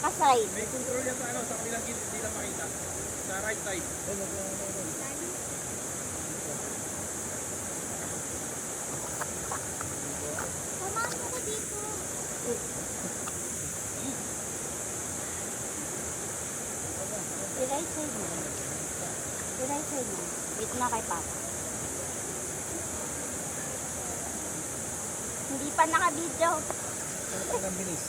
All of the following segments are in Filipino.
Nakaside. May control yan sa ano, sa kabilang gilid, hindi lang makita. Sa right side. Pumasok ko dito. I-right side mo. I-right side mo. Wait na kay Papa. Hindi pa naka-video. Ang bilis.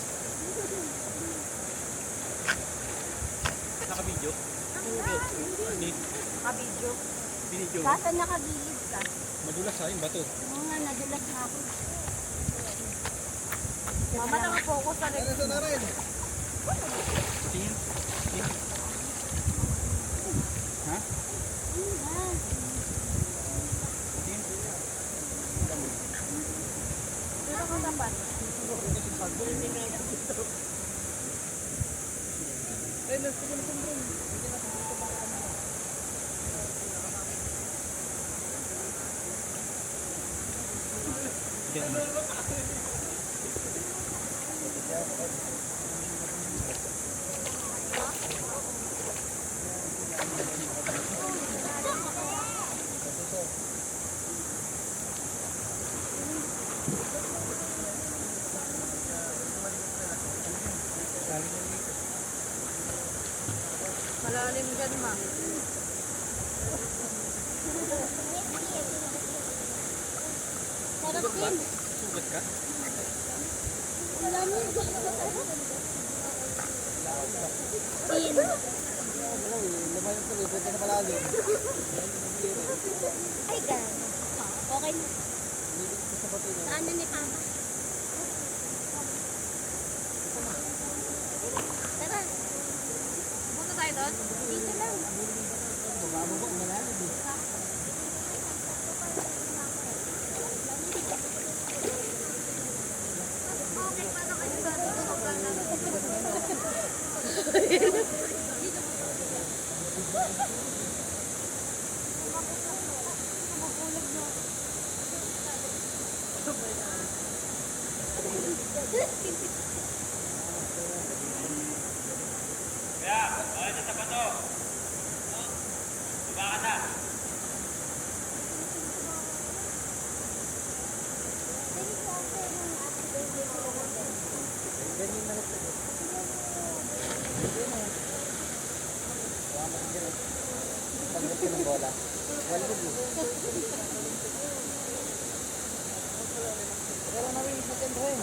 Naka-video? Hindi. Hindi. Naka-video. Video. Basta nakagilid ka. Madulas ha, yung bato. Oo nga, nadulas na ako. Mama, naka-focus sa rin. Ano na rin? Tingin. Tingin. Ha? Tingin. Dito ko dapat. Eh, nasa ko na bro. Malalim dyan, ma. Sarap din. Sugat ka? Malalim dyan. Tin. Lumayan ko, pwede na malalim. Ay, gano'n. Okay na. Saan na ni Papa? Tara. Punta tayo doon? Dito lang. Bababa, malalim eh. Okay, paano kayo ba? Ganyan na rin. Pagkat ka ng bola. Wala ko dito. Pero nawilis na dyan rin.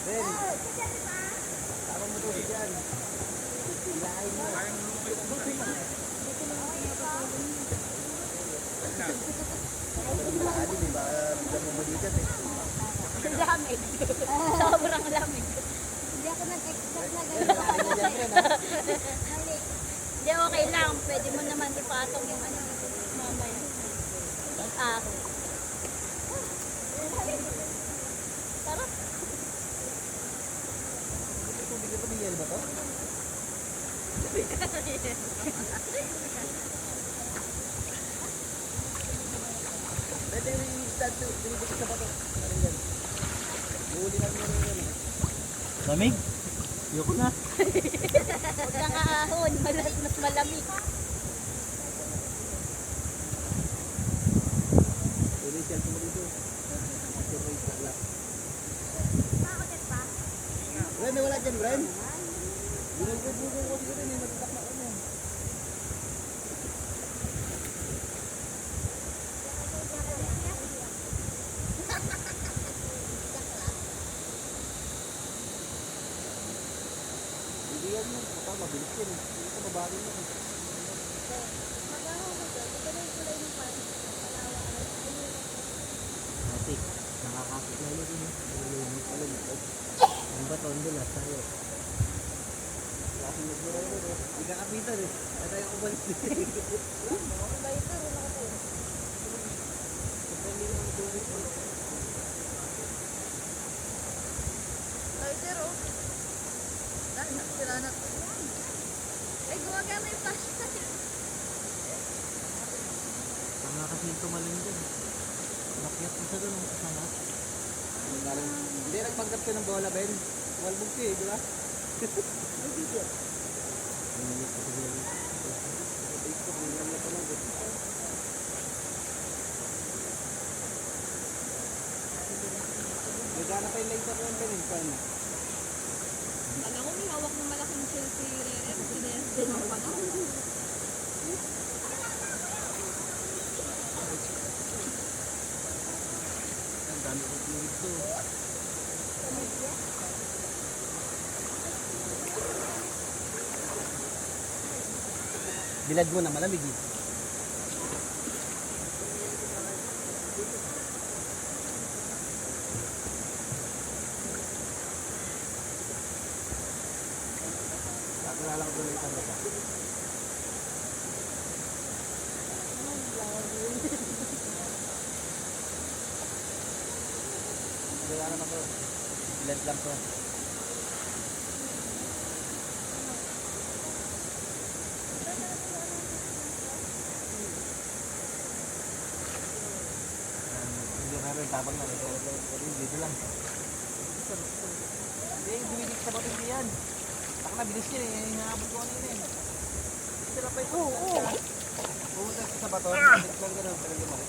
Ben, tama mo to dyan. Ilahin mo. Lagi, di ba? Bigyan mo malikat eh. Lamig. Sobrang lamig. Hindi ako nag-expect na gano'n. Hindi, okay lang. Pwede mo naman ipatong yung ano mamaya. Ah. Sarap. Bigyan ko ng yel ba to? Pwede yung i-start to. Binibigit sa bato. Parang yan. Buhuli namin yan yun. Lamig? Ayoko na. Huwag kang ahon. Mas malamig. Pwede yung cellphone mo dito. Ren, may wala dyan, Ren. Binugod-bugod ko dito rin. Nagtatak na ano. Hindi yan yun. Baka mabilis yun. Hindi ka mabagin yun. Matik. Nakakapit na yun. Ang bato, ang dulas tayo. Hindi ka kapitan eh. Kaya tayo kubalik dito. Ay, gawa Pagka may flashlight. Tama kasi yung tumalon dyan. Nakyat mo sa doon, kasama. Hindi, nagpanggap ka ng bola, Ben. Walbog ka eh, di ba? Ay, video. Facebook, hindi naman napanood eh. Nagana pa yung laser ng Ben, paano? Alam ko may hawak ng malaking selfie rere. Sinayas din ang pala. Ang dami ko fluid to. Bilad mo na malamig eh. Kakilala ko tuloy ito ba? Wala naman to. Bilad lang to. Hindi na rin tapang na. Dito lang. Hindi, dumidik sa bato hindi yan. Taka na, bilis yan eh. Hinahabol ko kanina eh. Sila pa ito. Oo. Pumunta sa bato. Bilis lang gano'n. Pero lumaki.